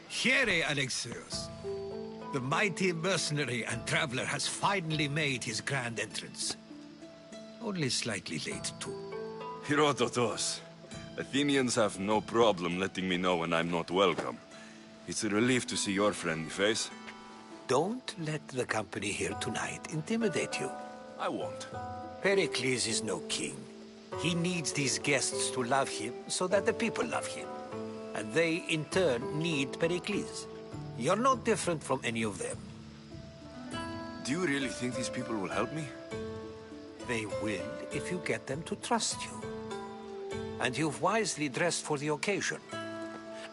Here, Alexios. The mighty mercenary and traveler has finally made his grand entrance. Only slightly late, too. Herodotos. Athenians have no problem letting me know when I'm not welcome. It's a relief to see your friendly face. Don't let the company here tonight intimidate you. I won't. Pericles is no king. He needs these guests to love him so that the people love him. And they, in turn, need Pericles. You're no different from any of them. Do you really think these people will help me? They will if you get them to trust you. And you've wisely dressed for the occasion.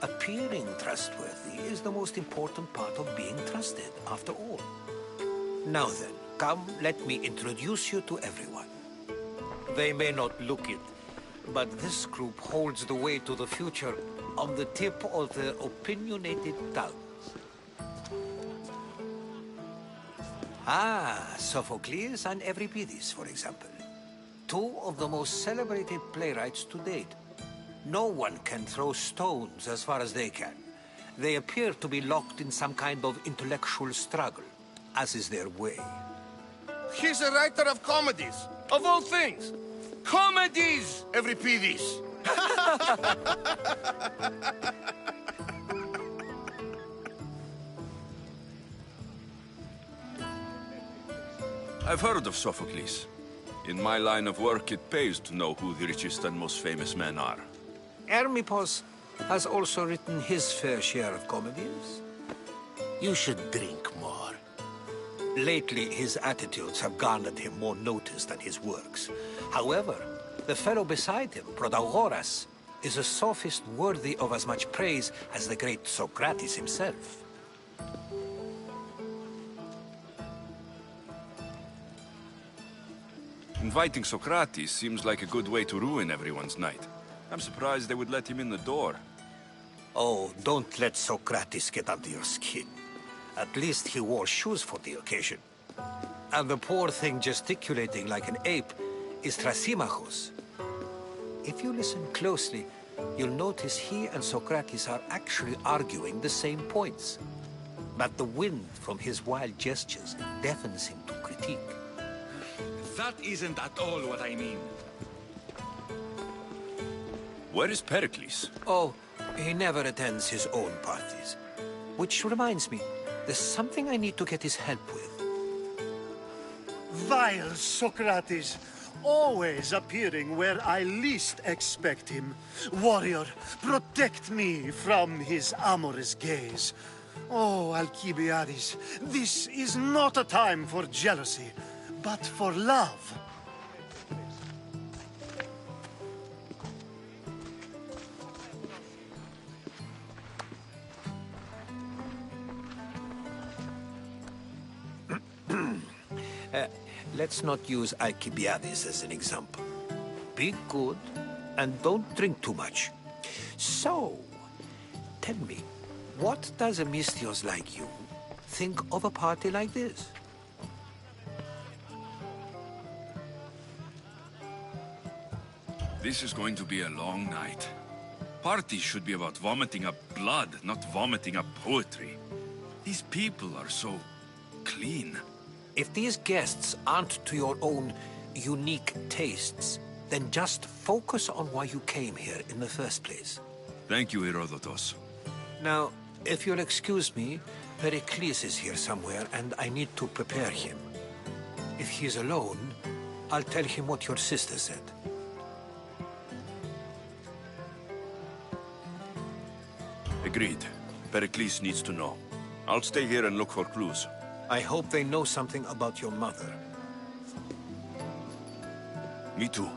Appearing trustworthy is the most important part of being trusted, after all. Now then, come, let me introduce you to everyone. They may not look it, but this group holds the way to the future on the tip of their opinionated tongues. Ah, Sophocles and Euripides, for example. Two of the most celebrated playwrights to date. No one can throw stones as far as they can. They appear to be locked in some kind of intellectual struggle, as is their way. He's a writer of comedies, of all things. Comedies, Euripides. I've heard of Sophocles. In my line of work, it pays to know who the richest and most famous men are. Hermippos has also written his fair share of comedies. You should drink more. Lately, his attitudes have garnered him more notice than his works. However, the fellow beside him, Protagoras, is a sophist worthy of as much praise as the great Socrates himself. Inviting Socrates seems like a good way to ruin everyone's night. I'm surprised they would let him in the door. Oh, don't let Socrates get under your skin. At least he wore shoes for the occasion. And the poor thing gesticulating like an ape is Thrasymachos. If you listen closely, you'll notice he and Socrates are actually arguing the same points. But the wind from his wild gestures deafens him to critique. That isn't at all what I mean. Where is Pericles? Oh, he never attends his own parties. Which reminds me, there's something I need to get his help with. Vile Socrates, always appearing where I least expect him. Warrior, protect me from his amorous gaze. Oh, Alcibiades, this is not a time for jealousy, but for love. Let's not use Alcibiades as an example. Be good, and don't drink too much. So, tell me, what does a Mystios like you think of a party like this? This is going to be a long night. Parties should be about vomiting up blood, not vomiting up poetry. These people are so clean. If these guests aren't to your own unique tastes, then just focus on why you came here in the first place. Thank you, Herodotos. Now, if you'll excuse me, Pericles is here somewhere, and I need to prepare him. If he's alone, I'll tell him what your sister said. Agreed. Pericles needs to know. I'll stay here and look for clues. I hope they know something about your mother. Me too.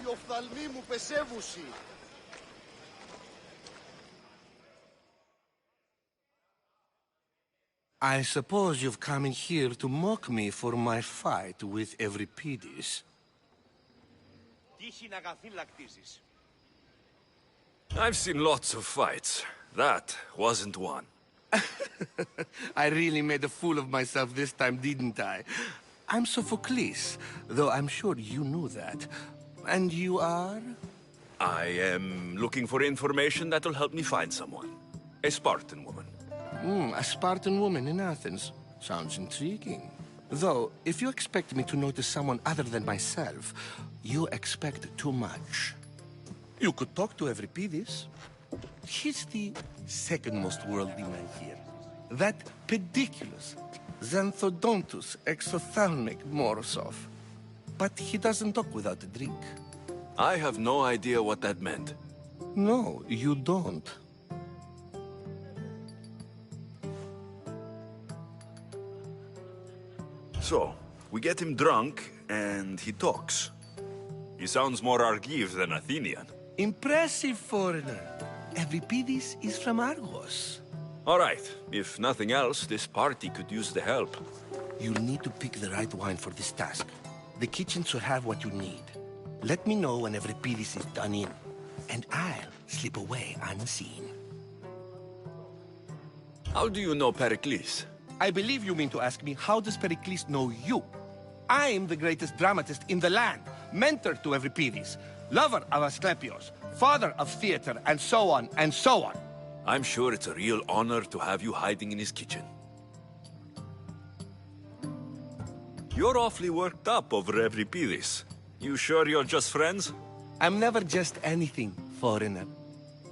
η οφθαλμή μου πεσέβουσι. I suppose you've come in here to mock me for my fight with Euripides. I've seen lots of fights. That wasn't one. I really made a fool of myself this time, didn't I? I'm Sophocles, though I'm sure you knew that. And you are? I am looking for information that'll help me find someone. A Spartan woman. A Spartan woman in Athens. Sounds intriguing. Though, if you expect me to notice someone other than myself, you expect too much. You could talk to Euripides. He's the second most worldly man here. That pediculous, xanthodontus exophthalmic Morosov. But he doesn't talk without a drink. I have no idea what that meant. No, you don't. So, we get him drunk, and he talks. He sounds more Argive than Athenian. Impressive, foreigner. Euripides is from Argos. All right, if nothing else, this party could use the help. You'll need to pick the right wine for this task. The kitchen should have what you need. Let me know when Euripides is done in, and I'll slip away unseen. How do you know Pericles? I believe you mean to ask me, how does Pericles know you? I'm the greatest dramatist in the land, mentor to Euripides, lover of Asclepios, father of theater, and so on, and so on. I'm sure it's a real honor to have you hiding in his kitchen. You're awfully worked up over Euripides. You sure you're just friends? I'm never just anything, foreigner.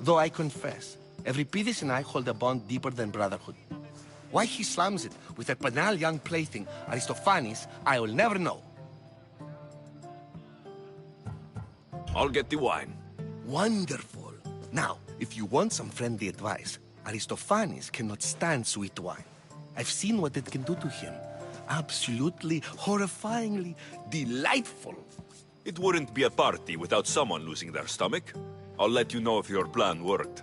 Though I confess, Euripides and I hold a bond deeper than brotherhood. Why he slams it with a banal young plaything, Aristophanes, I will never know. I'll get the wine. Wonderful. Now, if you want some friendly advice, Aristophanes cannot stand sweet wine. I've seen what it can do to him. Absolutely, horrifyingly delightful. It wouldn't be a party without someone losing their stomach. I'll let you know if your plan worked.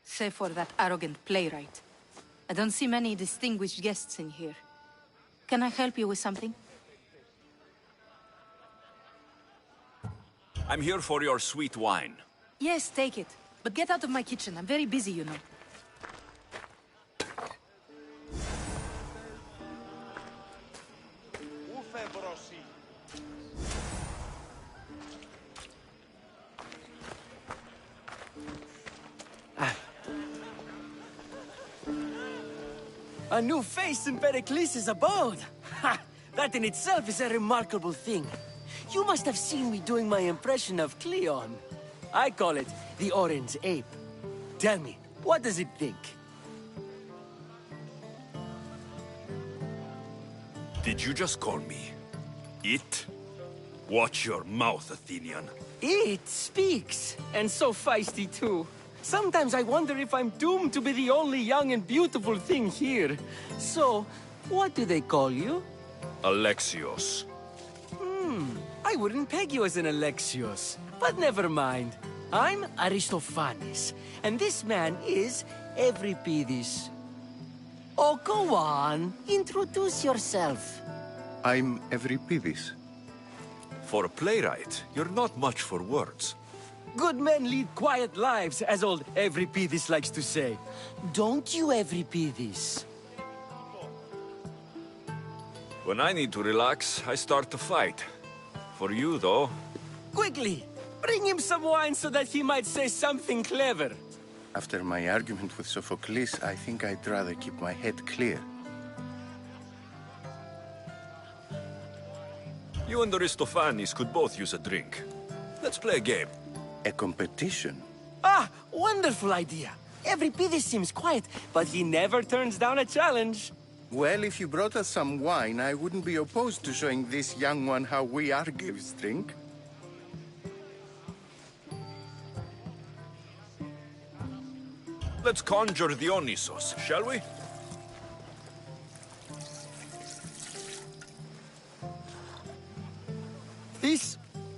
Save for that arrogant playwright. I don't see many distinguished guests in here. Can I help you with something? I'm here for your sweet wine. Yes, take it. But get out of my kitchen. I'm very busy, you know. A new face in Pericles' abode! Ha! That in itself is a remarkable thing. You must have seen me doing my impression of Cleon. I call it the Orange Ape. Tell me, what does it think? Did you just call me it? Watch your mouth, Athenian. It speaks, and so feisty too. Sometimes I wonder if I'm doomed to be the only young and beautiful thing here. So, what do they call you? Alexios. I wouldn't peg you as an Alexios. But never mind. I'm Aristophanes, and this man is Euripides. Oh, go on. Introduce yourself. I'm Euripides. For a playwright, you're not much for words. Good men lead quiet lives, as old Euripides likes to say. Don't you, Euripides? When I need to relax, I start to fight. For you, though... Quickly! Bring him some wine so that he might say something clever. After my argument with Sophocles, I think I'd rather keep my head clear. You and Aristophanes could both use a drink. Let's play a game. A competition? Ah, wonderful idea. Euripides seems quiet, but he never turns down a challenge. Well, if you brought us some wine, I wouldn't be opposed to showing this young one how we Argives drink. Let's conjure Dionysos, shall we?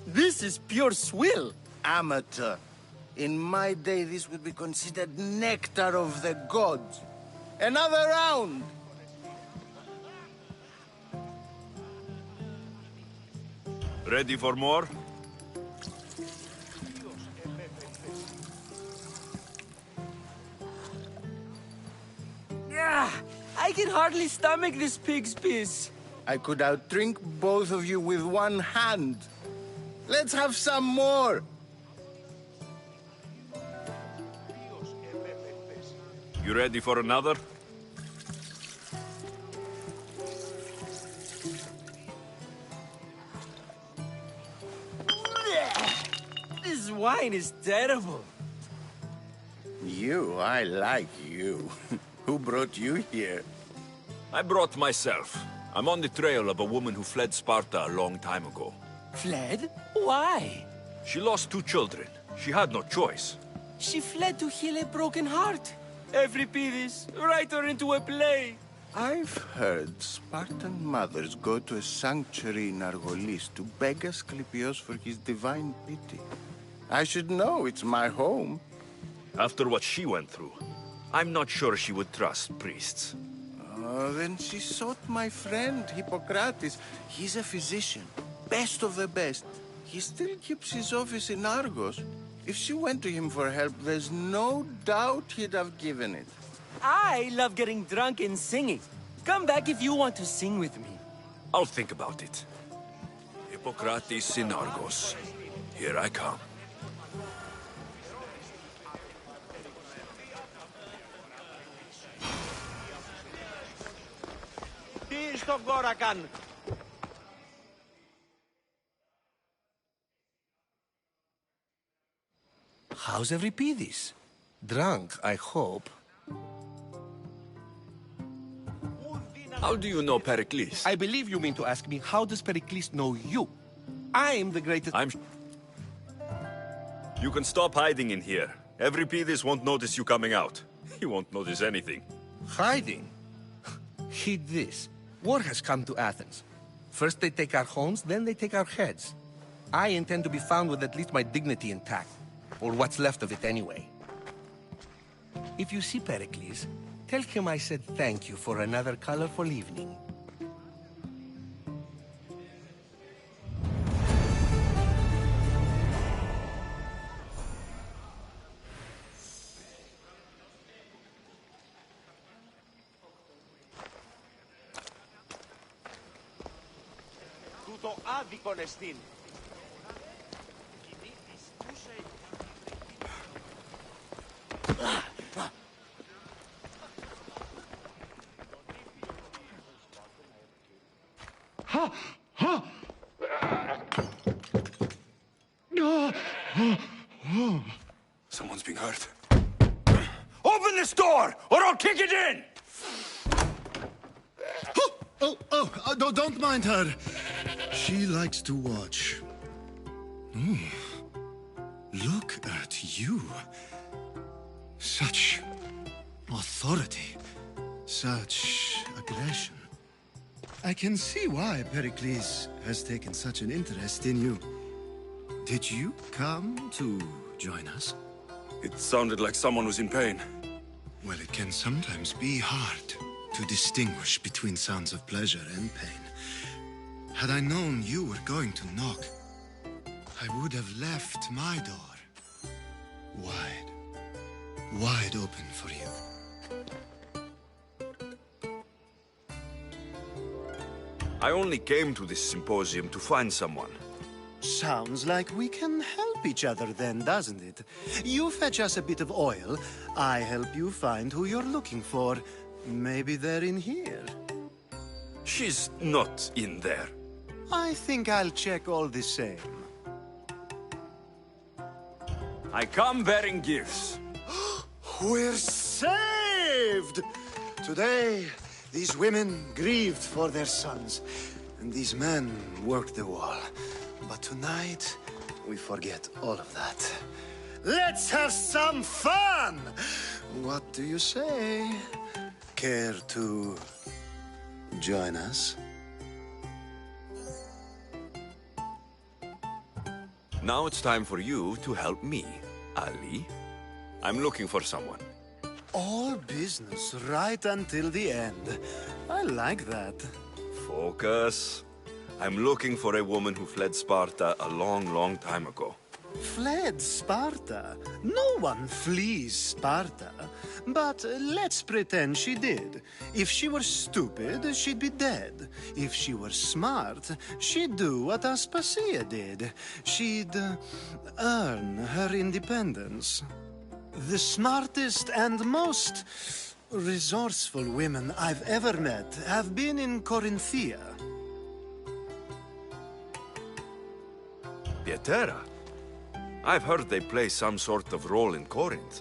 This is pure swill. Amateur. In my day, this would be considered nectar of the gods. Another round! Ready for more? I can hardly stomach this pig's piss. I could outdrink both of you with one hand. Let's have some more! You ready for another? This wine is terrible. I like you. Who brought you here? I brought myself. I'm on the trail of a woman who fled Sparta a long time ago. Fled? Why? She lost 2 children. She had no choice. She fled to heal a broken heart. Euripides, write her into a play. I've heard Spartan mothers go to a sanctuary in Argolis to beg Asclepios for his divine pity. I should know, it's my home. After what she went through, I'm not sure she would trust priests. Then she sought my friend, Hippocrates. He's a physician, best of the best. He still keeps his office in Argos. If she went to him for help, there's no doubt he'd have given it. I love getting drunk and singing. Come back if you want to sing with me. I'll think about it. Hippocrates in Argos. Here I come. Τι στον κόρακαν! How's Euripides? Drunk, I hope. How do you know Pericles? I believe you mean to ask me, how does Pericles know you? I'm the greatest... You can stop hiding in here. Euripides won't notice you coming out. He won't notice anything. Hiding? Heed this. War has come to Athens. First they take our homes, then they take our heads. I intend to be found with at least my dignity intact. Or what's left of it anyway. If you see Pericles, tell him I said thank you for another colorful evening. Τούτο άδικον εστίν. Someone's being hurt. Open this door, or I'll kick it in! Don't mind her. She likes to watch. Look at you. Such authority. Such aggression. I can see why Pericles has taken such an interest in you. Did you come to join us? It sounded like someone was in pain. Well, it can sometimes be hard to distinguish between sounds of pleasure and pain. Had I known you were going to knock, I would have left my door wide open for you. I only came to this symposium to find someone. Sounds like we can help each other then, doesn't it? You fetch us a bit of oil, I help you find who you're looking for. Maybe they're in here. She's not in there. I think I'll check all the same. I come bearing gifts. We're saved! Today, these women grieved for their sons, and these men worked the wall. But tonight, we forget all of that. Let's have some fun! What do you say? Care to join us? Now it's time for you to help me, Ali. I'm looking for someone. All business right until the end. I like that. Focus. I'm looking for a woman who fled Sparta a long, long time ago. Fled Sparta? No one flees Sparta. But let's pretend she did. If she were stupid, she'd be dead. If she were smart, she'd do what Aspasia did. She'd earn her independence. The smartest and most resourceful women I've ever met have been in Corinthia. Pietera? I've heard they play some sort of role in Corinth,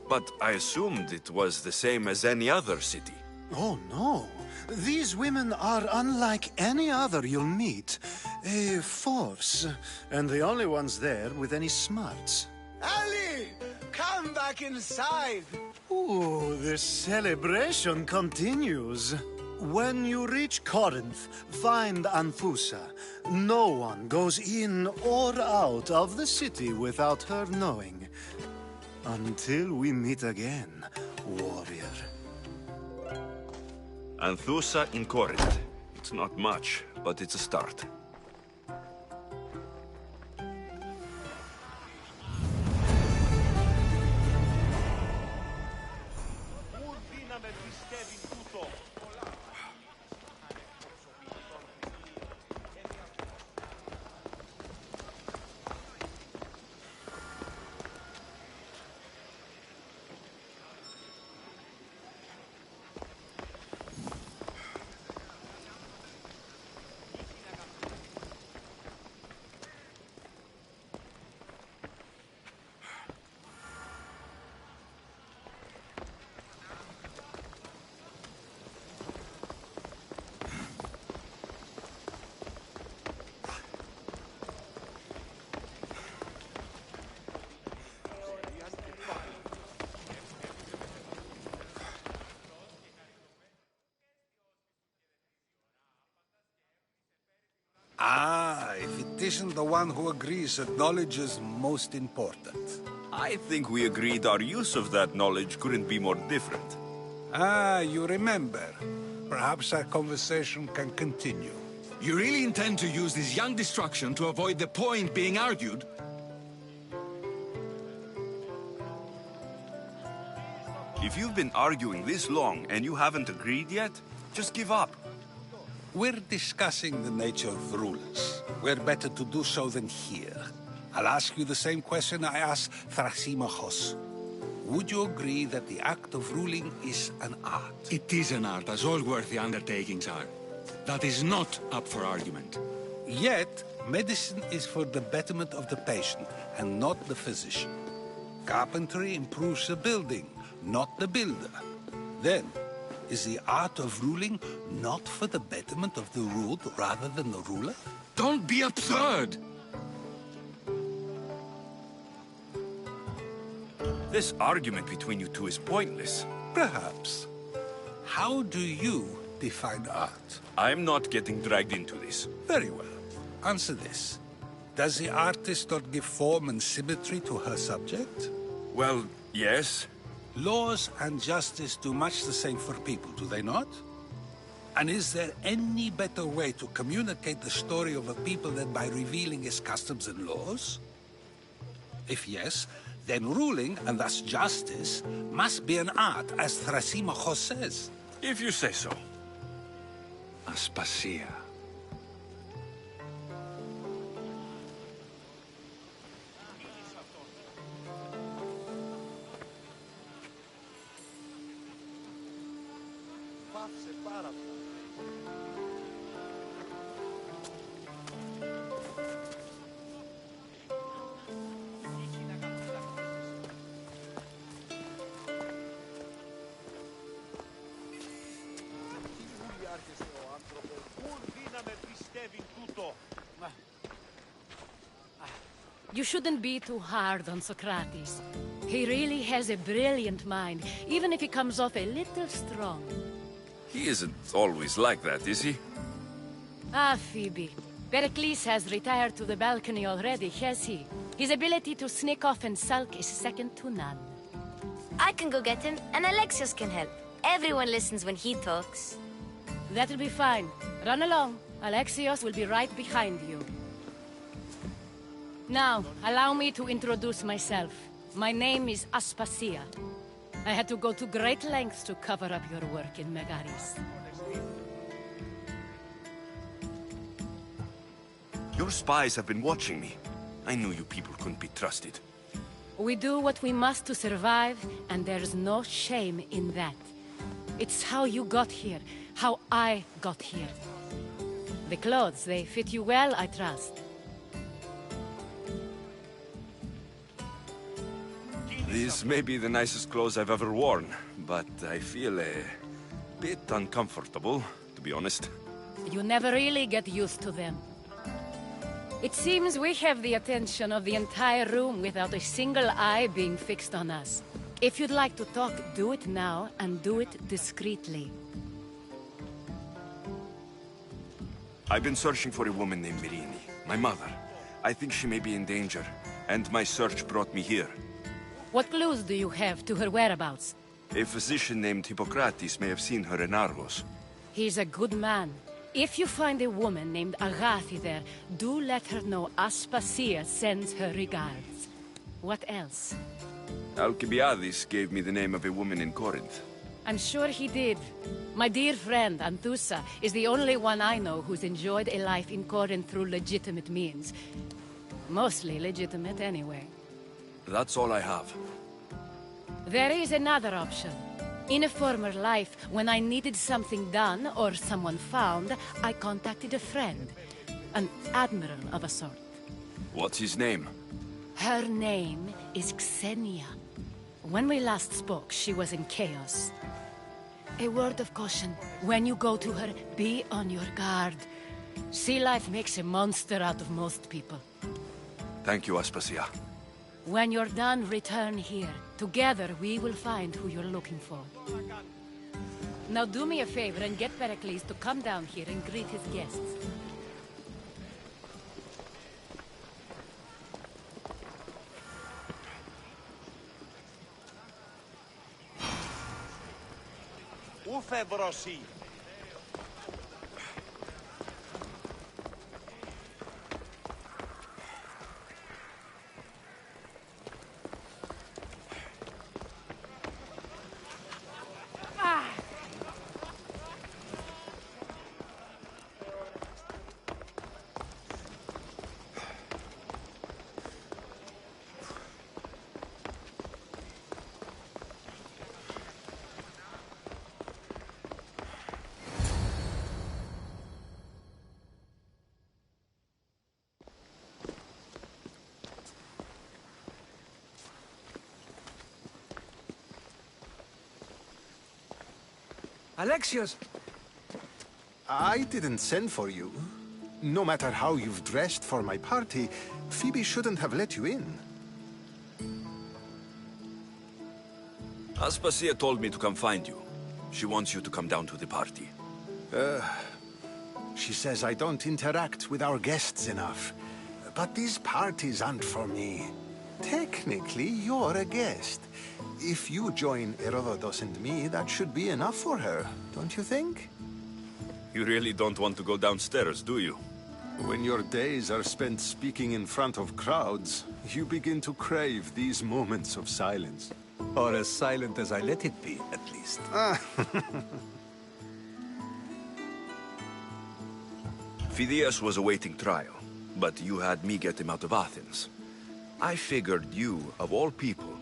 but I assumed it was the same as any other city. Oh, no. These women are unlike any other you'll meet. A force, and the only ones there with any smarts. Ali! Come back inside! Ooh, the celebration continues. When you reach Corinth, find Anthusa. No one goes in or out of the city without her knowing. Until we meet again, warrior. Anthusa in Corinth. It's not much, but it's a start. Ah, if it isn't the one who agrees that knowledge is most important. I think we agreed our use of that knowledge couldn't be more different. Ah, you remember. Perhaps our conversation can continue. You really intend to use this young destruction to avoid the point being argued? If you've been arguing this long and you haven't agreed yet, just give up. We're discussing the nature of rulers. Where better to do so than here? I'll ask you the same question I asked Thrasymachos. Would you agree that the act of ruling is an art? It is an art, as all worthy undertakings are. That is not up for argument. Yet, medicine is for the betterment of the patient, and not the physician. Carpentry improves the building, not the builder. Then, is the art of ruling not for the betterment of the ruled rather than the ruler? Don't be absurd! This argument between you two is pointless. Perhaps. How do you define art? I'm not getting dragged into this. Very well. Answer this. Does the artist not give form and symmetry to her subject? Well, yes. Laws and justice do much the same for people, do they not? And is there any better way to communicate the story of a people than by revealing its customs and laws? If yes, then ruling, and thus justice, must be an art, as Thrasymachos says. If you say so. Aspasia. You shouldn't be too hard on Socrates. He really has a brilliant mind, even if he comes off a little strong. He isn't always like that, is he? Ah, Phoebe. Pericles has retired to the balcony already, has he? His ability to sneak off and sulk is second to none. I can go get him, and Alexios can help. Everyone listens when he talks. That'll be fine. Run along. Alexios will be right behind you. Now, allow me to introduce myself. My name is Aspasia. I had to go to great lengths to cover up your work in Megaris. Your spies have been watching me. I knew you people couldn't be trusted. We do what we must to survive, and there's no shame in that. It's how you got here, how I got here. The clothes, they fit you well, I trust. These may be the nicest clothes I've ever worn, but I feel a bit uncomfortable, to be honest. You never really get used to them. It seems we have the attention of the entire room without a single eye being fixed on us. If you'd like to talk, do it now, and do it discreetly. I've been searching for a woman named Mirini, my mother. I think she may be in danger, and my search brought me here. What clues do you have to her whereabouts? A physician named Hippocrates may have seen her in Argos. He's a good man. If you find a woman named Agathi there, do let her know Aspasia sends her regards. What else? Alcibiades gave me the name of a woman in Corinth. I'm sure he did. My dear friend, Anthusa, is the only one I know who's enjoyed a life in Corinth through legitimate means. Mostly legitimate, anyway. That's all I have. There is another option. In a former life, when I needed something done or someone found, I contacted a friend. An admiral of a sort. What's his name? Her name is Xenia. When we last spoke, she was in chaos. A word of caution. When you go to her, be on your guard. Sea life makes a monster out of most people. Thank you, Aspasia. When you're done, return here. Together, we will find who you're looking for. Now do me a favor and get Pericles to come down here and greet his guests. Alexios! I didn't send for you. No matter how you've dressed for my party, Phoebe shouldn't have let you in. Aspasia told me to come find you. She wants you to come down to the party. She says I don't interact with our guests enough. But these parties aren't for me. Technically, you're a guest. If you join Herodotus and me, that should be enough for her, don't you think? You really don't want to go downstairs, do you? When your days are spent speaking in front of crowds, you begin to crave these moments of silence. Or as silent as I let it be, at least. Phidias was awaiting trial, but you had me get him out of Athens. I figured you, of all people,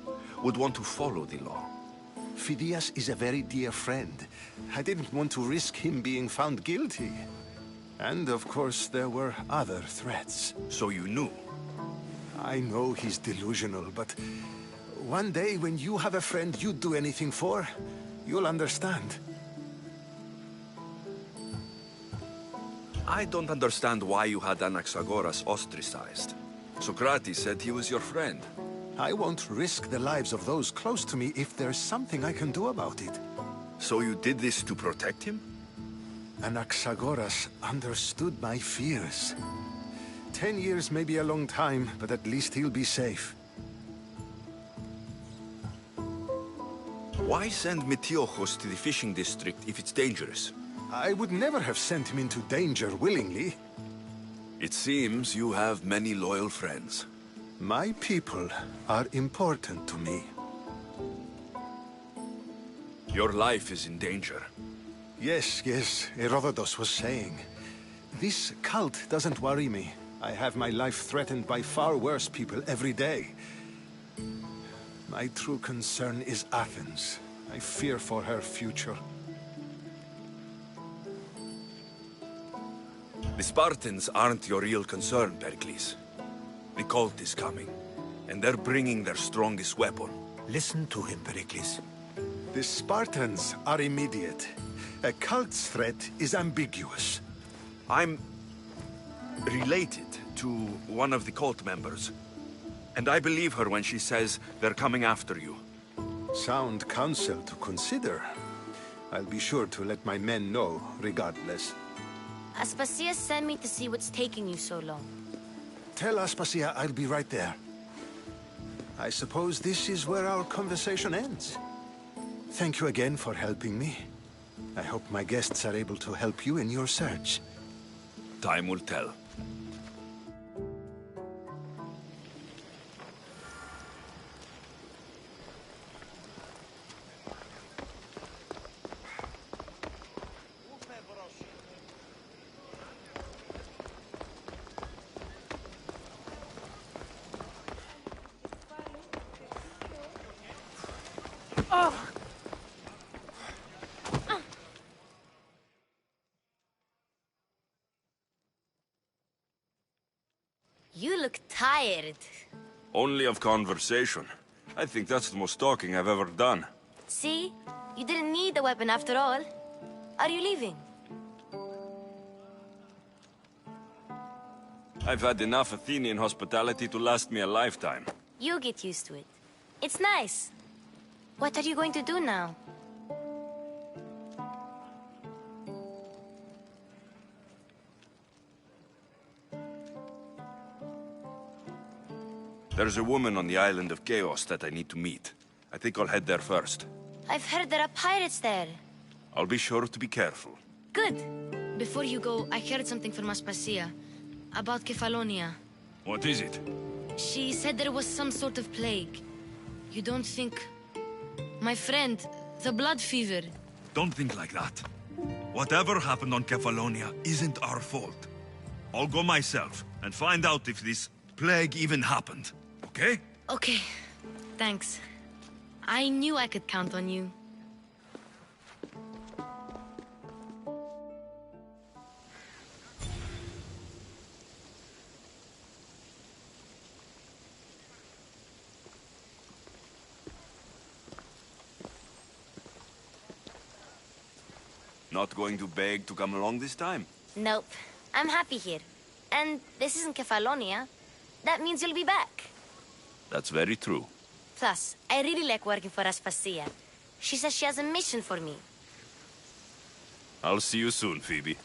would want to follow the law. Phidias is a very dear friend. I didn't want to risk him being found guilty. And of course, there were other threats. So you knew? I know he's delusional, but one day when you have a friend you'd do anything for, you'll understand. I don't understand why you had Anaxagoras ostracized. Socrates said he was your friend. I won't risk the lives of those close to me if there's something I can do about it. So you did this to protect him? Anaxagoras understood my fears. 10 years may be a long time, but at least he'll be safe. Why send Metiojos to the fishing district if it's dangerous? I would never have sent him into danger willingly. It seems you have many loyal friends. My people are important to me. Your life is in danger. Yes, Herodotus was saying. This cult doesn't worry me. I have my life threatened by far worse people every day. My true concern is Athens. I fear for her future. The Spartans aren't your real concern, Pericles. The cult is coming, and they're bringing their strongest weapon. Listen to him, Pericles. The Spartans are immediate. A cult's threat is ambiguous. I'm related to one of the cult members, and I believe her when she says they're coming after you. Sound counsel to consider. I'll be sure to let my men know, regardless. Aspasia sent me to see what's taking you so long. Tell Aspasia I'll be right there. I suppose this is where our conversation ends. Thank you again for helping me. I hope my guests are able to help you in your search. Time will tell. You look tired. Only of conversation. I think that's the most talking I've ever done. See? You didn't need the weapon after all. Are you leaving? I've had enough Athenian hospitality to last me a lifetime. You get used to it. It's nice. What are you going to do now? There's a woman on the island of Chaos that I need to meet. I think I'll head there first. I've heard there are pirates there. I'll be sure to be careful. Good. Before you go, I heard something from Aspasia. About Kefalonia. What is it? She said there was some sort of plague. You don't think... My friend, the blood fever. Don't think like that. Whatever happened on Kefalonia isn't our fault. I'll go myself and find out if this plague even happened. Okay? Okay. Thanks. I knew I could count on you. Not going to beg to come along this time? Nope. I'm happy here. And this isn't Kefalonia. That means you'll be back. That's very true. Plus, I really like working for Aspasia. She says she has a mission for me. I'll see you soon, Phoebe.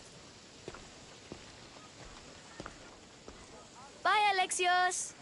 Bye, Alexios!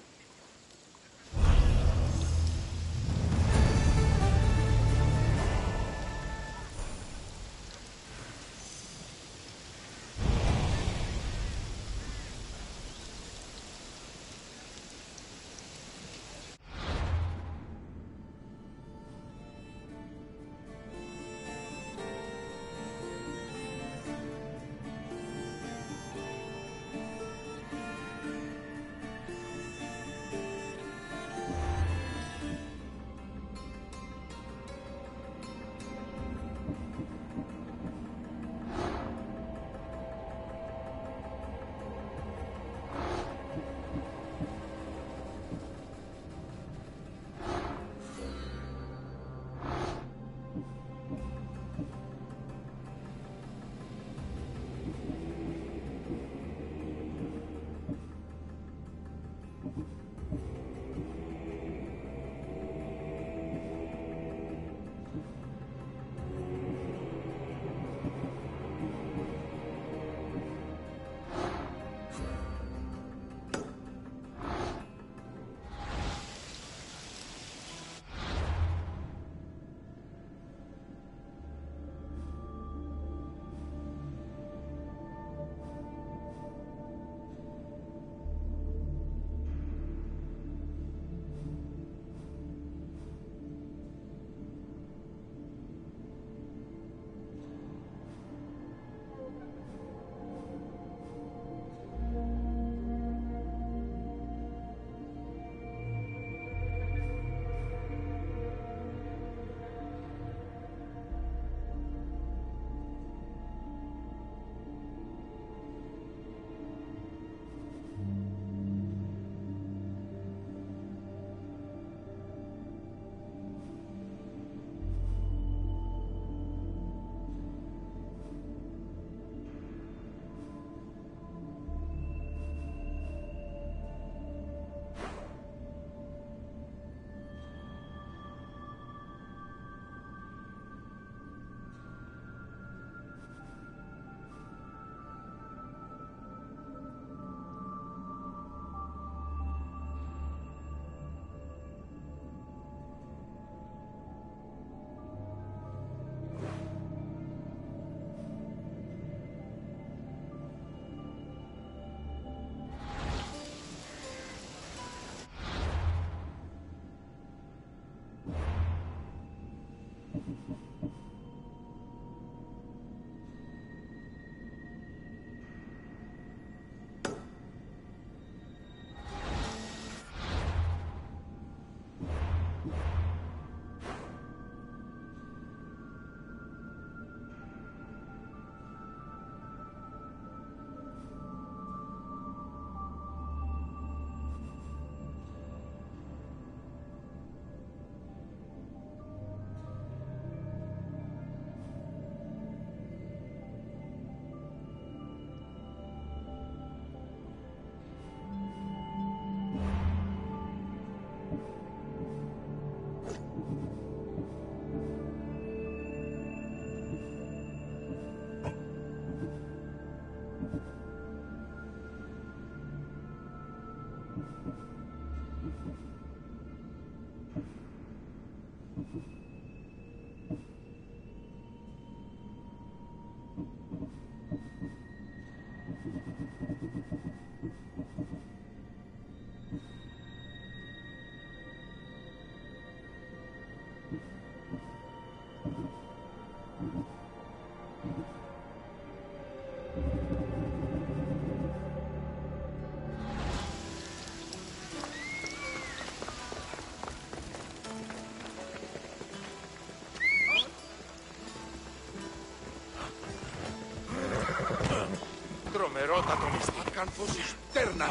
ακαθώσεις τέρνα.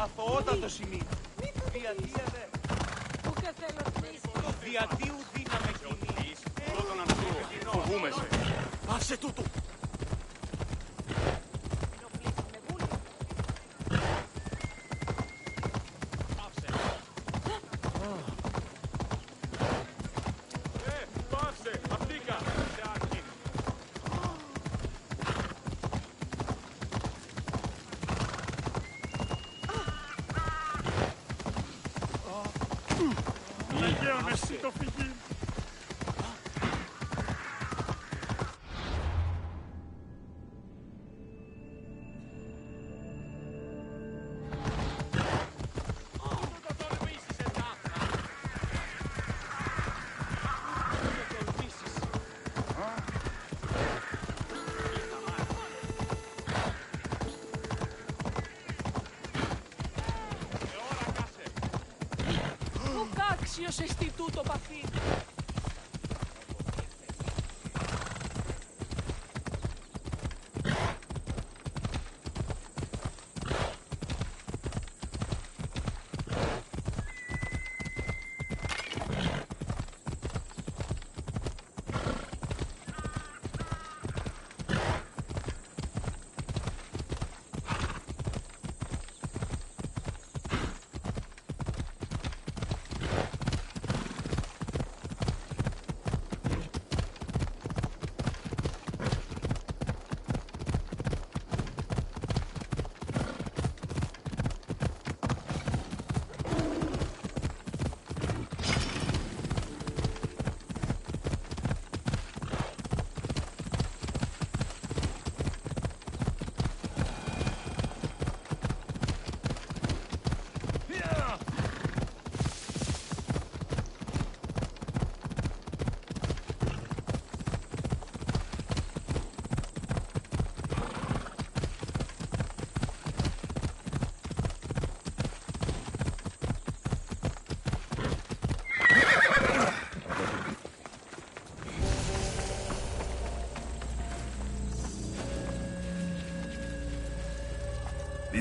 Αθωότατο σημείο. Διατίου δύναμε κοινής. Πρώτον να το φοβούμε σε. Πάσε τούτου. Άξιος εστί τούτο παθή.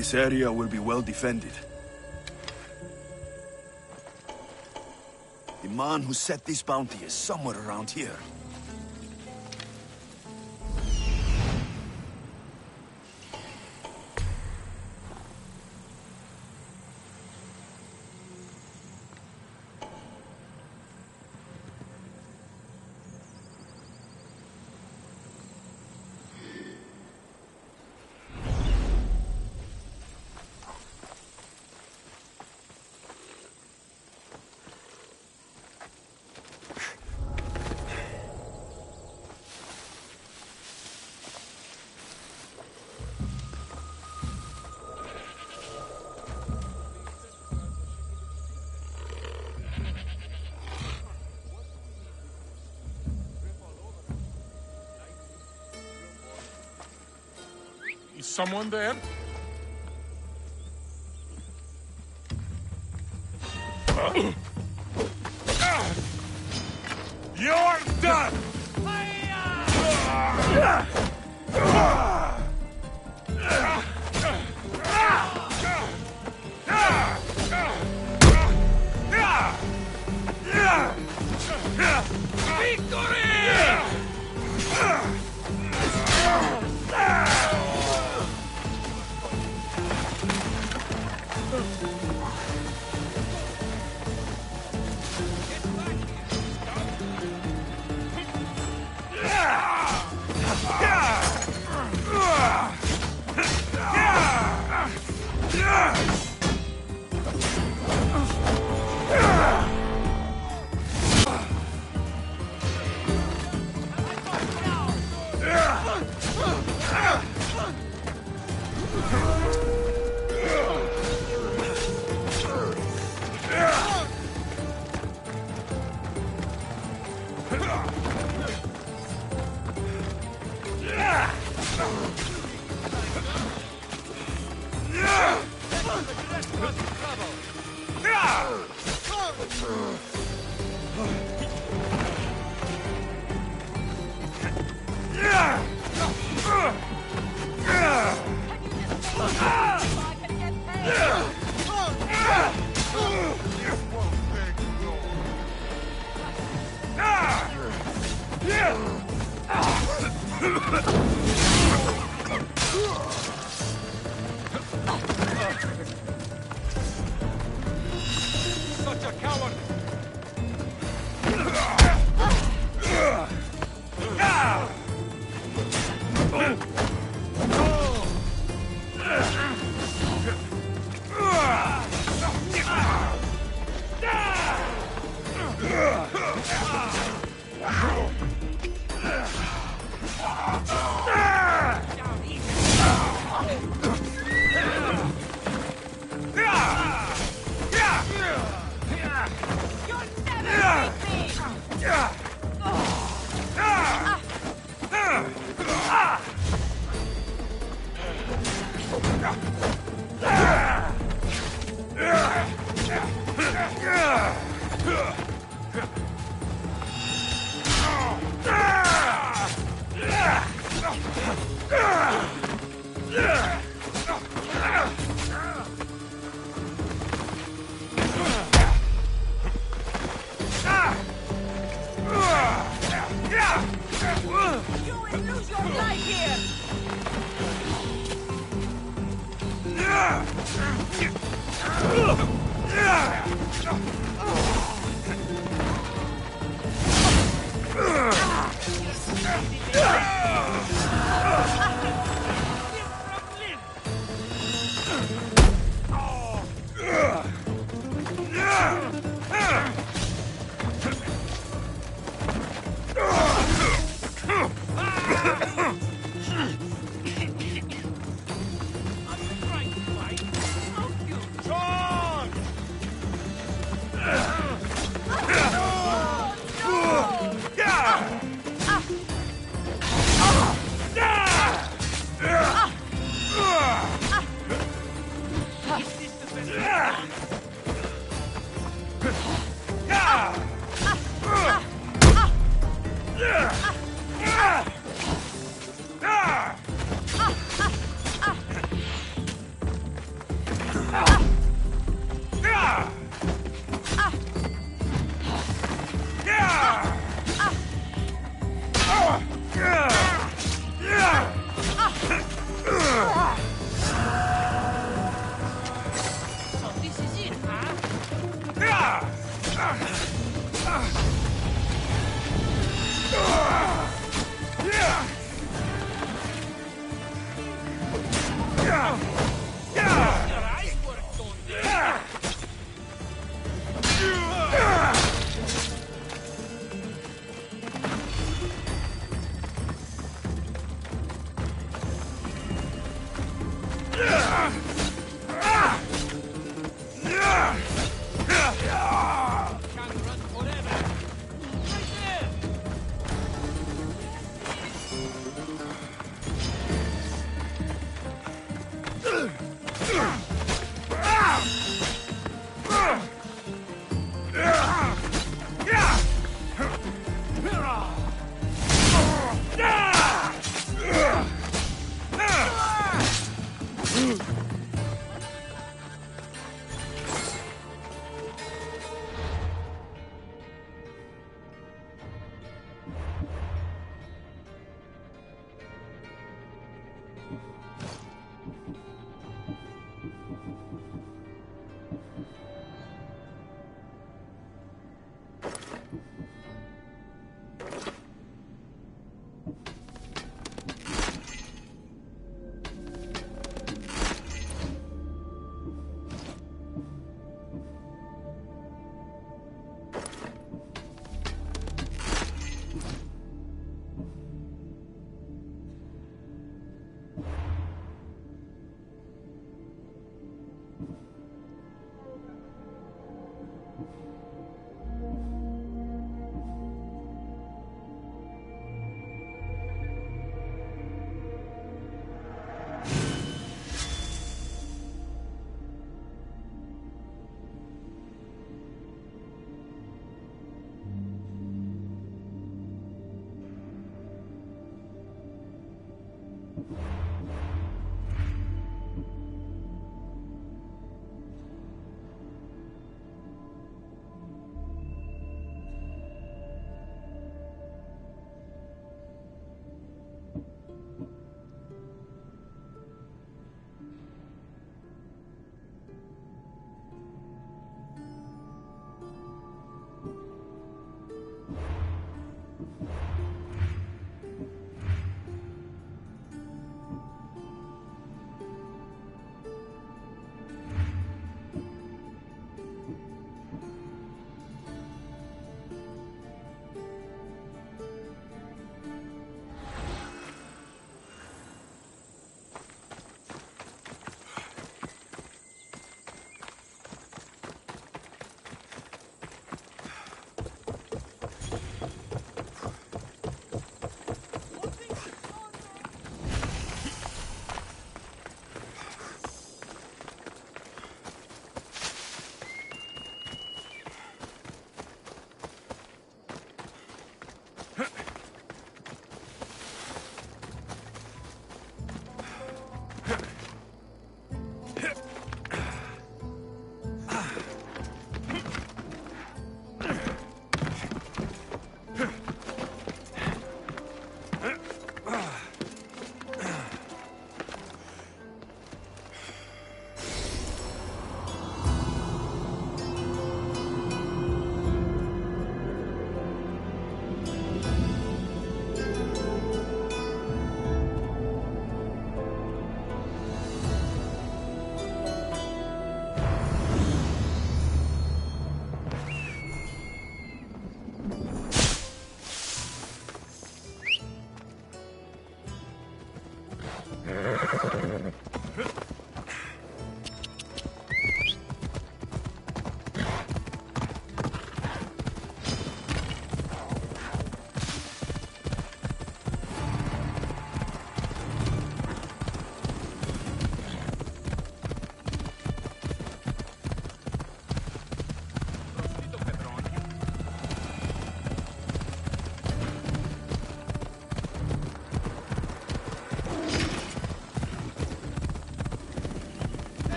This area will be well defended. The man who set this bounty is somewhere around here. Is someone there? You're done! Such a coward!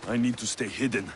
I need to stay hidden.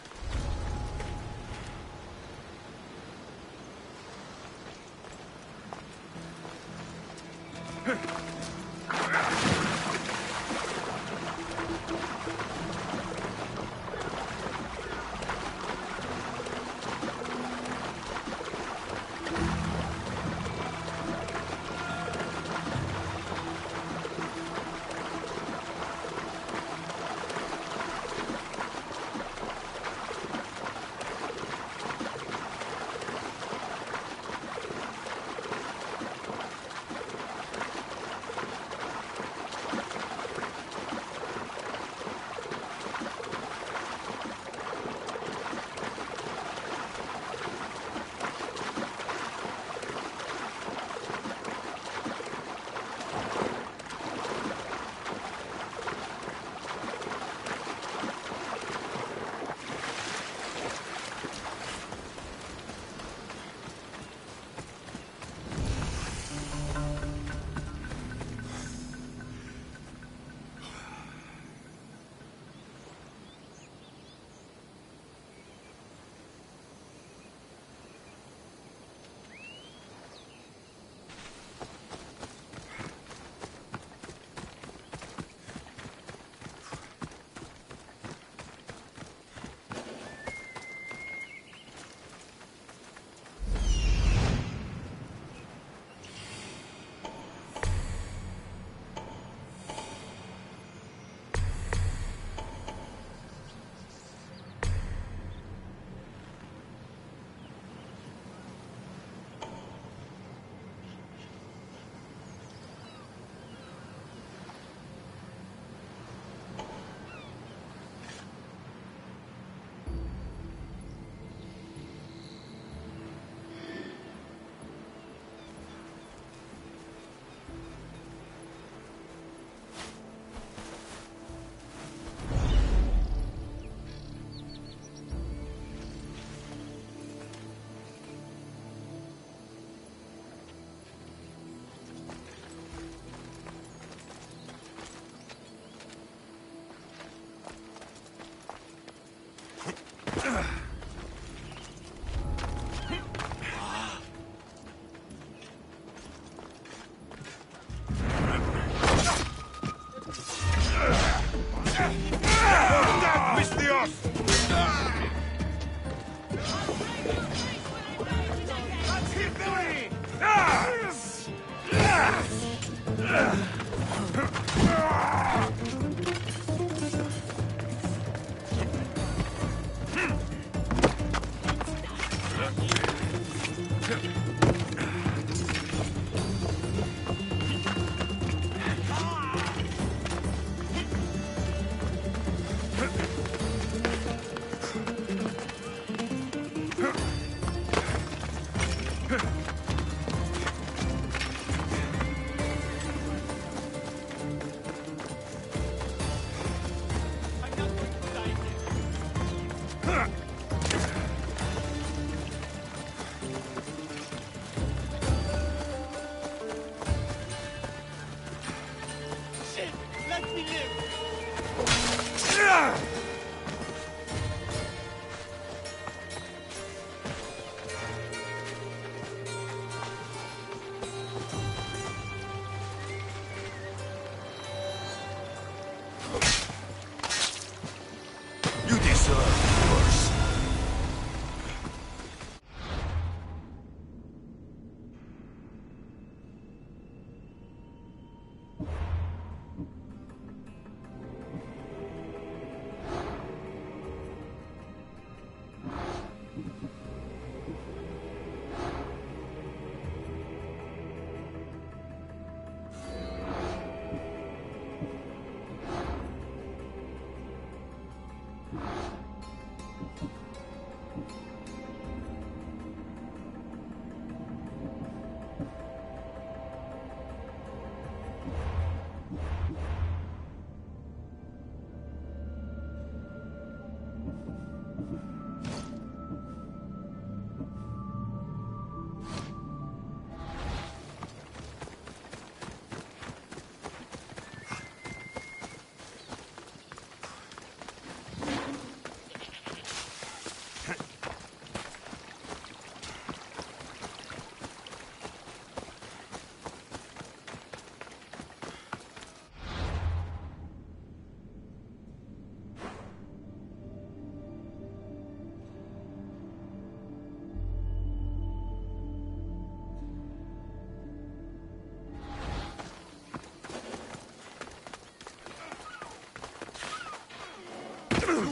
You deserve worse.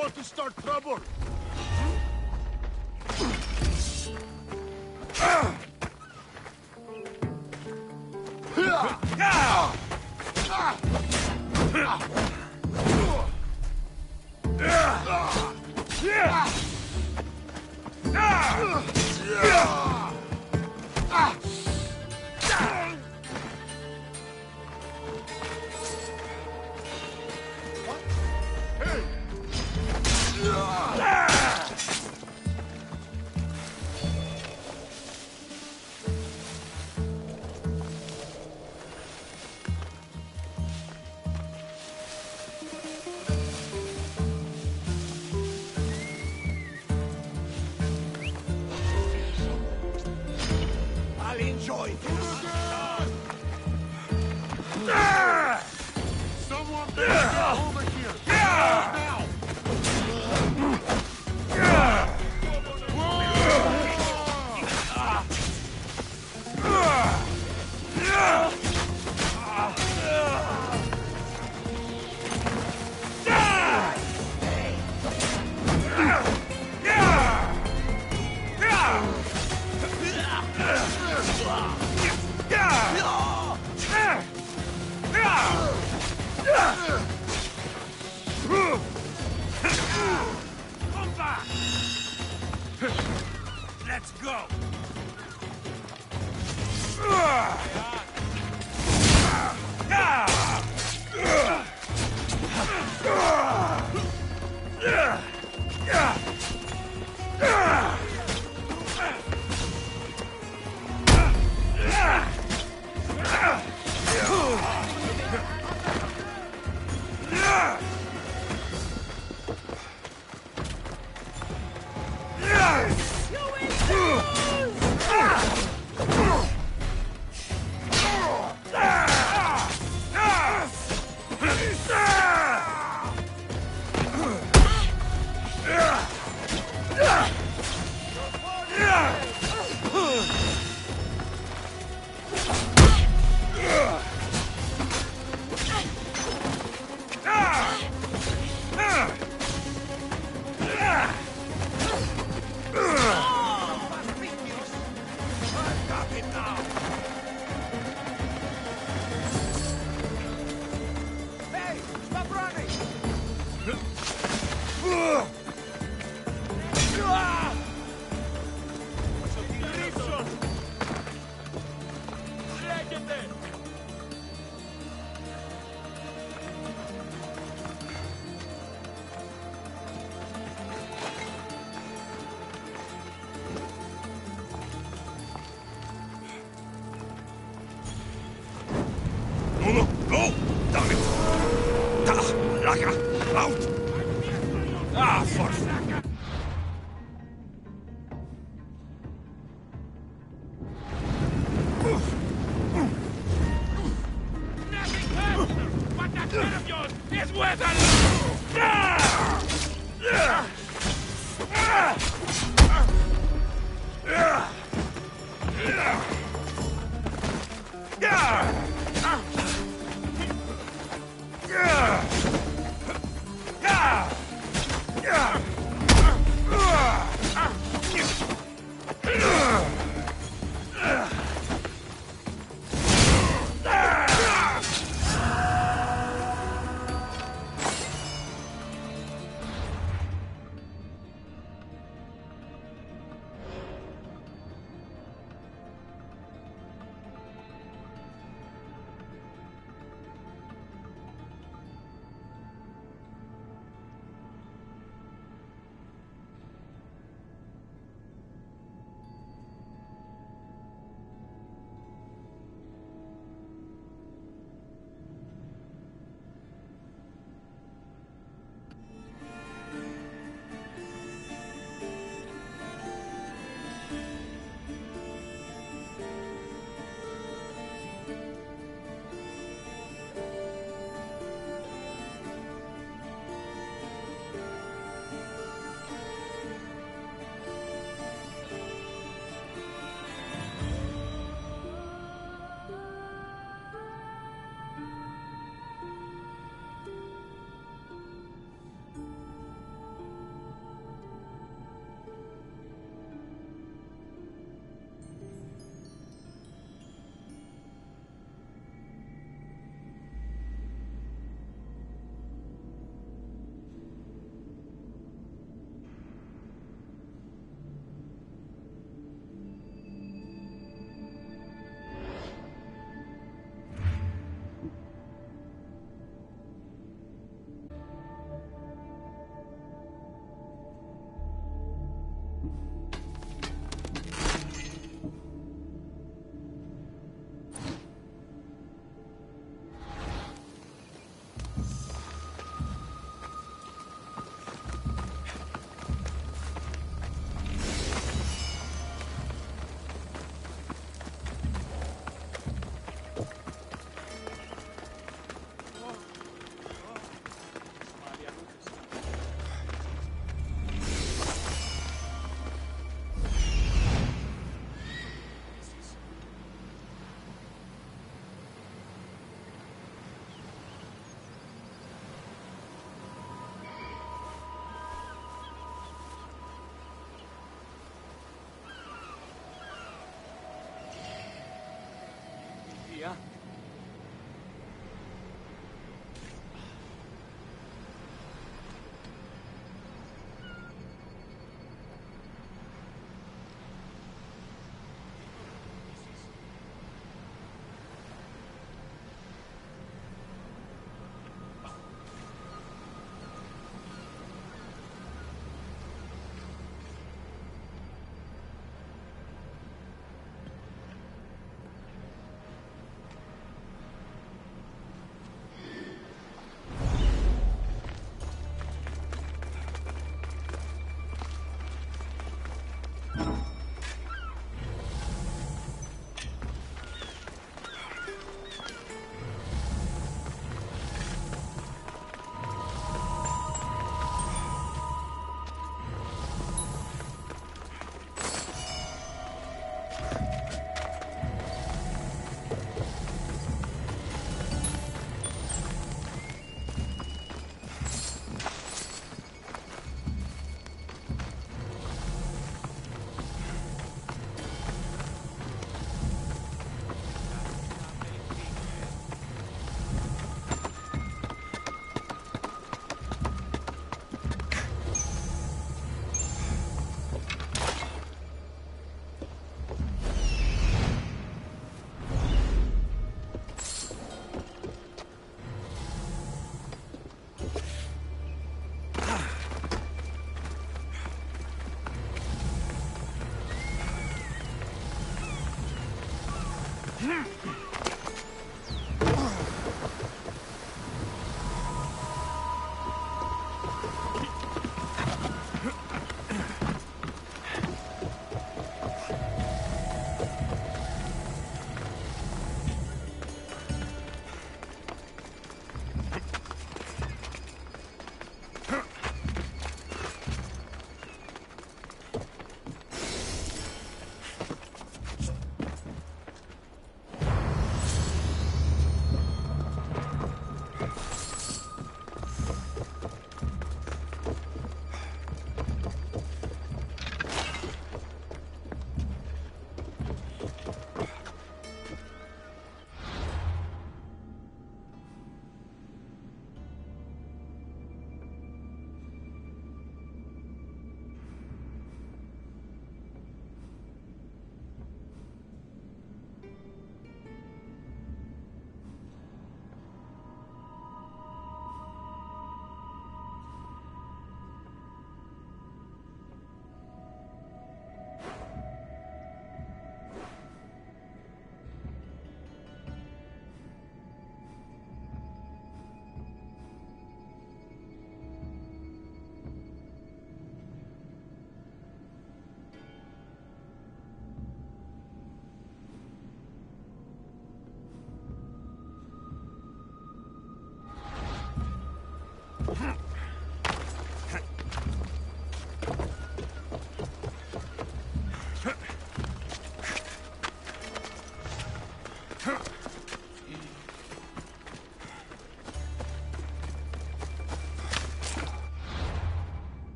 want to start trouble? Enjoy this. Someone get over here! Now! Come back! Let's go!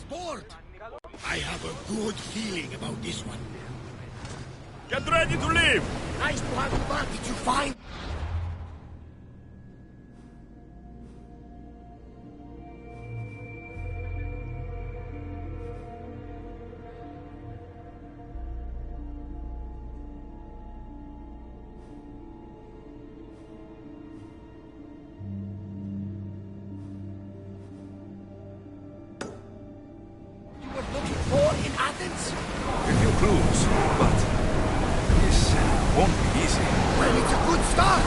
Sport! I have a good feeling about this one. Get ready to leave! Nice one, but did you find... A few clues, but this won't be easy. Well, it's a good start.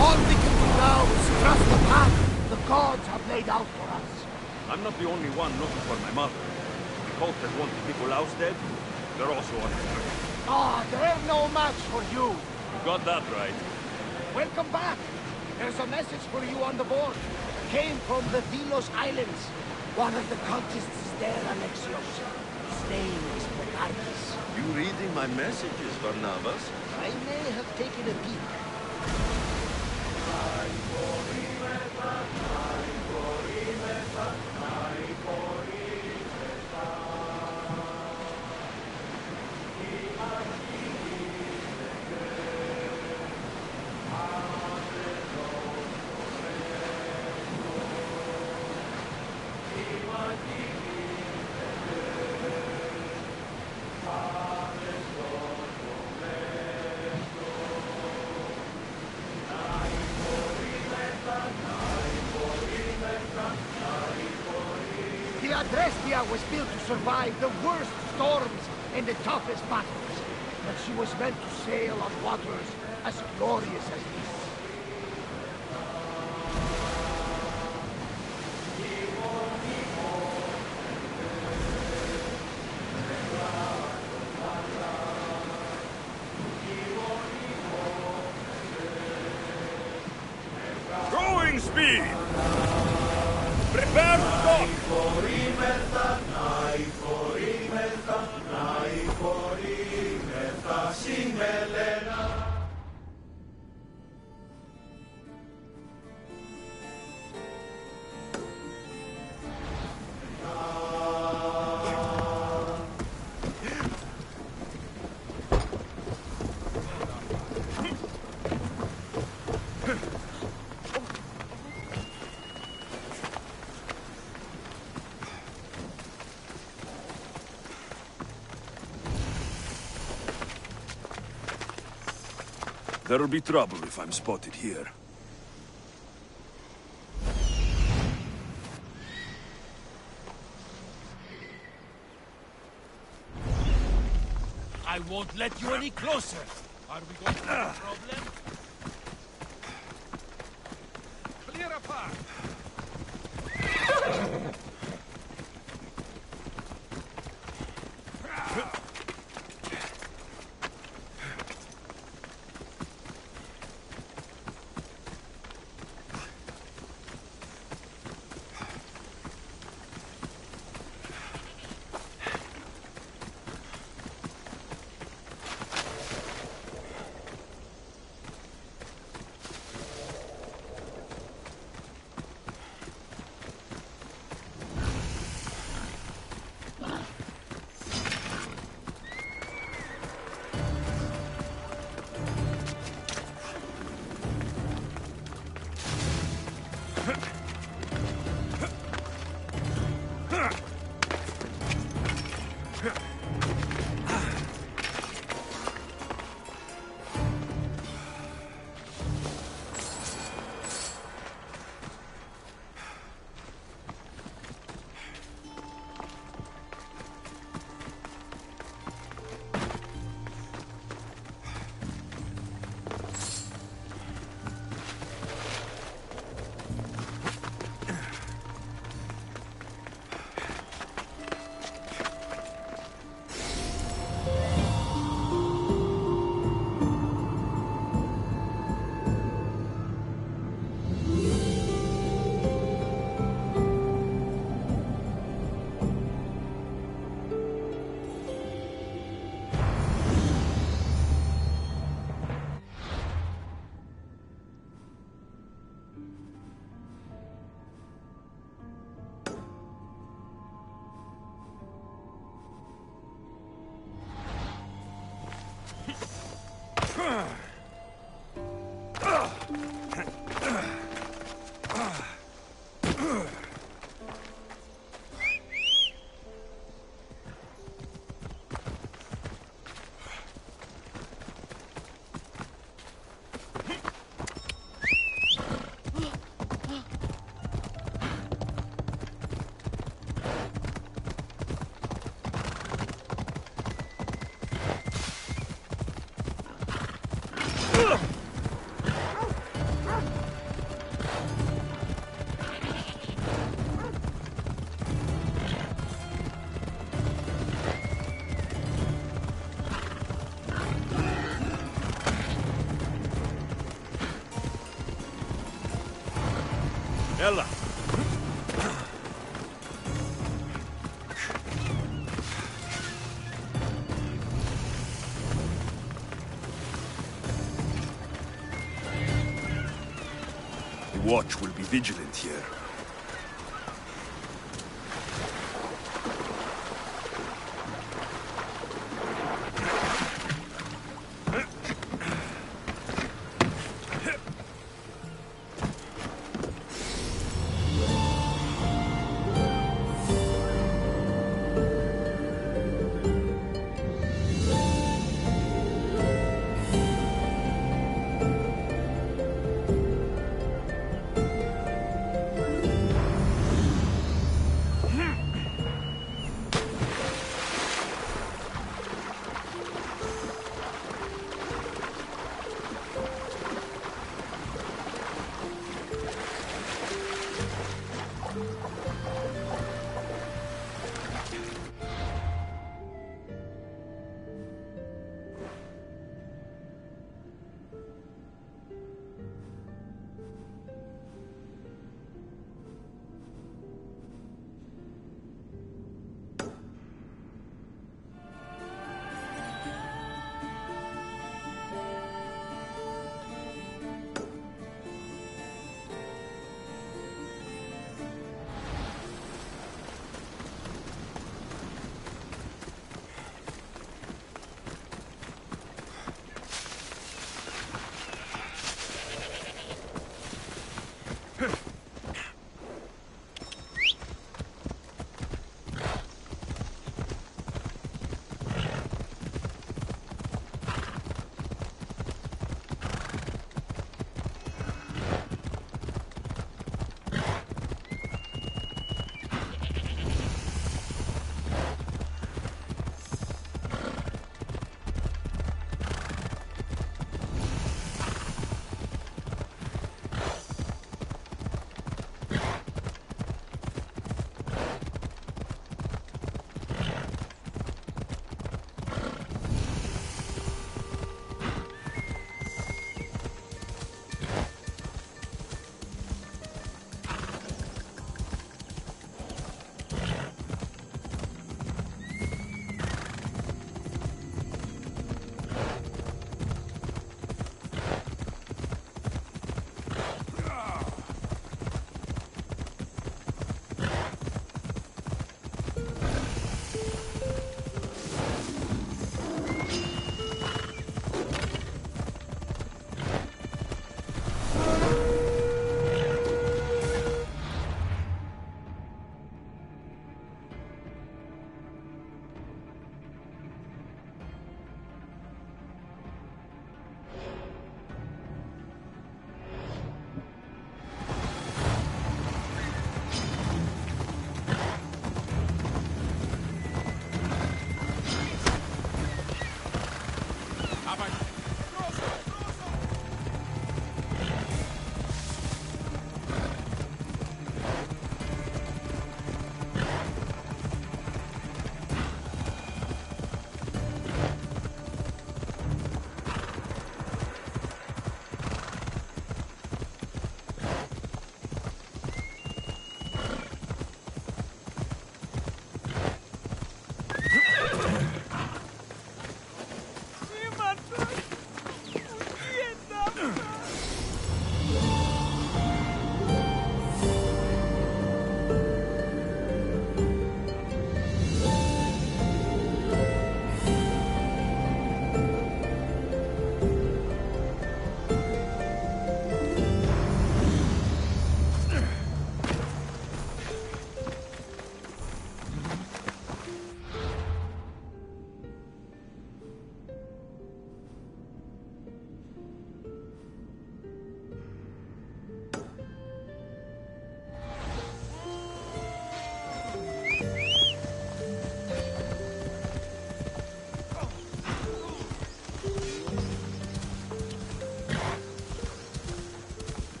All we can do now is trust the path the gods have laid out for us. I'm not the only one looking for my mother. The cult that wanted Nicolaus dead, they're also on it. Ah, they're no match for you. You got that right. Welcome back. There's a message for you on the board. Came from the Delos Islands. One of the cultists is there, Alexios. His name is Bogardis. You reading my messages, Barnabas? I may have taken a peek. The Adrestia was built to survive the worst storms and the toughest battles. But she was meant to sail on waters as glorious as this. Going speed! Prepare to dock! There'll be trouble if I'm spotted here. I won't let you any closer. Are we going to have a problem? Clear a path. Ella! The watch will be vigilant here.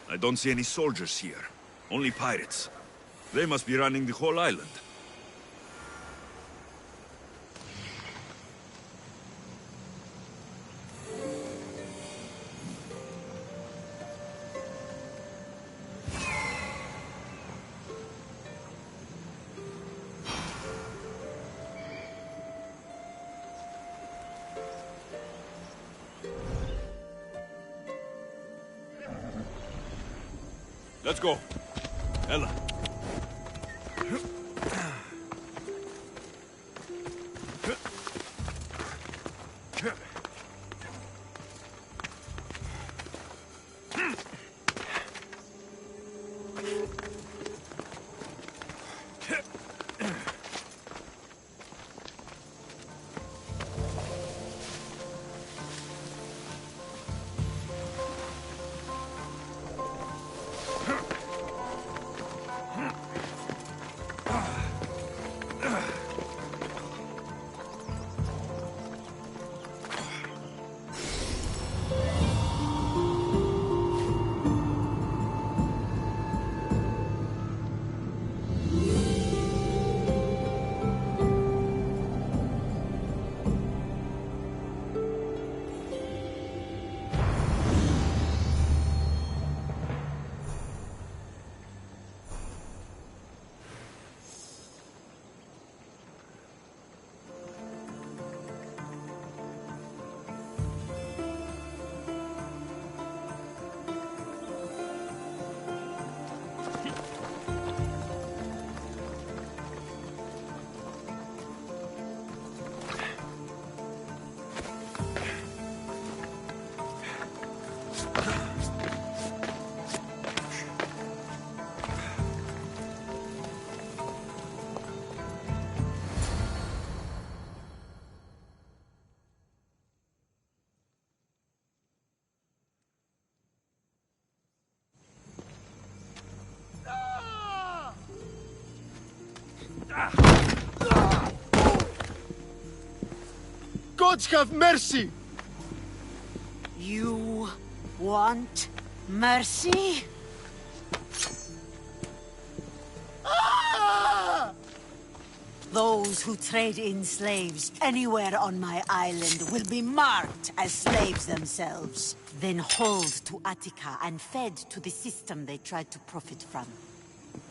I don't see any soldiers here. Only pirates. They must be running the whole island. Let's go. Ella. Gods have mercy! You want mercy? Ah! Those who trade in slaves anywhere on my island will be marked as slaves themselves, then hauled to Attica and fed to the system they tried to profit from.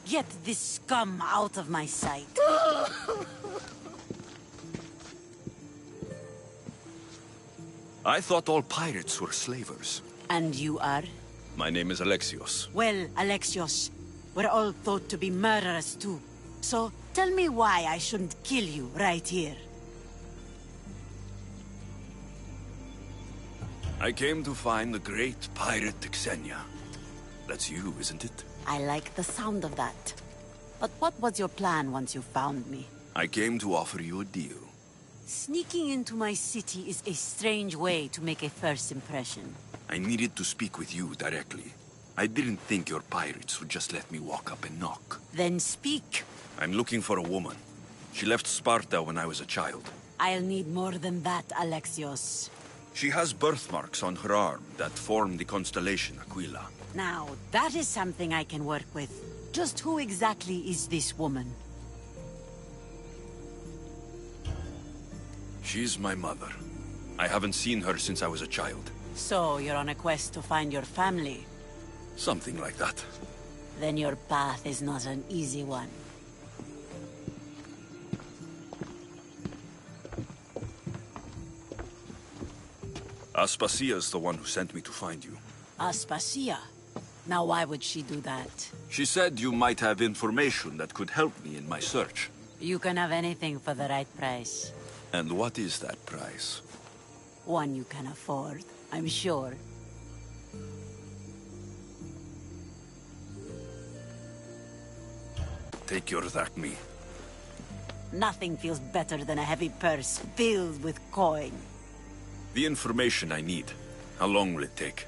Get this scum out of my sight. I thought all pirates were slavers. And you are? My name is Alexios. Well, Alexios, we're all thought to be murderers too. So, tell me why I shouldn't kill you right here. I came to find the great pirate Xenia. That's you, isn't it? I like the sound of that. But what was your plan once you found me? I came to offer you a deal. Sneaking into my city is a strange way to make a first impression. I needed to speak with you directly. I didn't think your pirates would just let me walk up and knock. Then speak. I'm looking for a woman. She left Sparta when I was a child. I'll need more than that, Alexios. She has birthmarks on her arm that form the constellation Aquila. Now, that is something I can work with. Just who exactly is this woman? She's my mother. I haven't seen her since I was a child. So, you're on a quest to find your family? Something like that. Then your path is not an easy one. Aspasia's the one who sent me to find you. Aspasia? Now why would she do that? She said you might have information that could help me in my search. You can have anything for the right price. And what is that price? One you can afford, I'm sure. Take your that me. Nothing feels better than a heavy purse filled with coin. The information I need. How long will it take?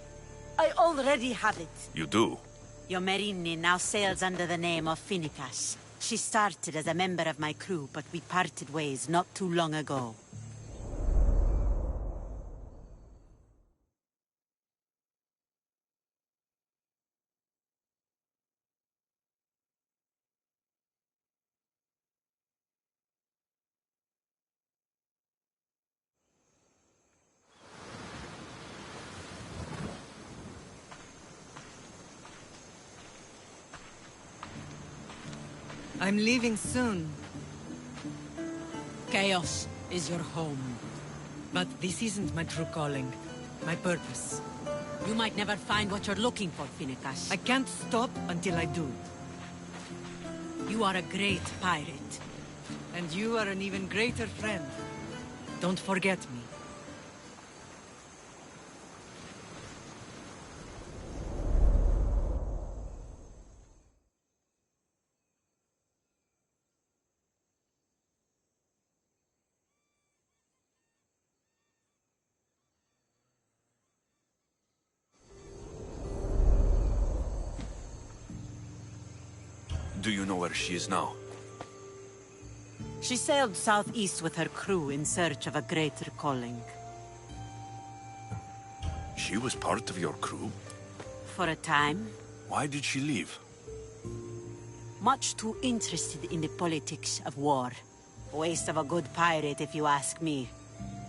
I already have it. You do? Your Merini now sails under the name of Finicas. She started as a member of my crew, but we parted ways not too long ago. I'm leaving soon. Chaos is your home. But this isn't my true calling. My purpose. You might never find what you're looking for, Finicas. I can't stop until I do. You are a great pirate. And you are an even greater friend. Don't forget me. Do you know where she is now? She sailed southeast with her crew in search of a greater calling. She was part of your crew? For a time. Why did she leave? Much too interested in the politics of war. Waste of a good pirate, if you ask me.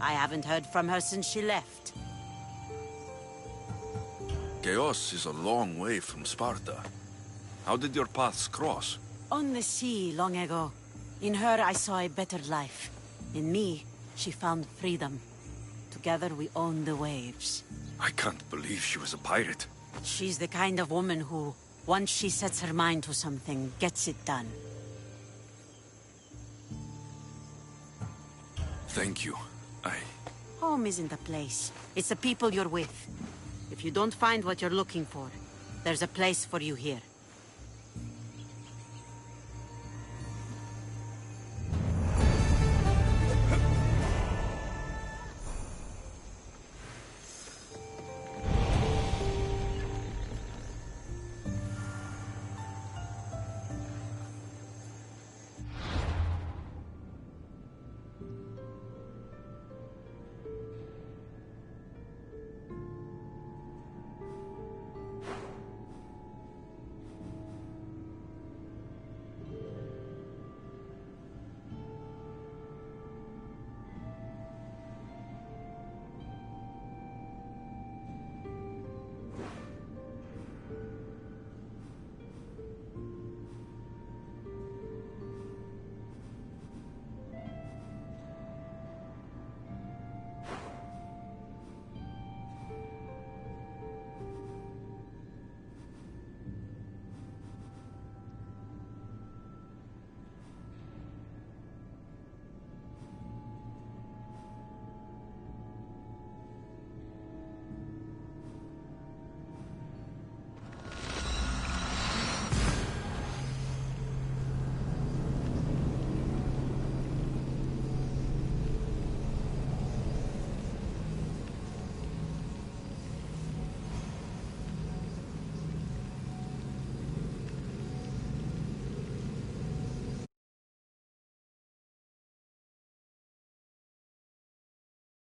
I haven't heard from her since she left. Chaos is a long way from Sparta. How did your paths cross? On the sea, long ago. In her, I saw a better life. In me, she found freedom. Together, we owned the waves. I can't believe she was a pirate. She's the kind of woman who, once she sets her mind to something, gets it done. Thank you. Home isn't a place. It's the people you're with. If you don't find what you're looking for, there's a place for you here.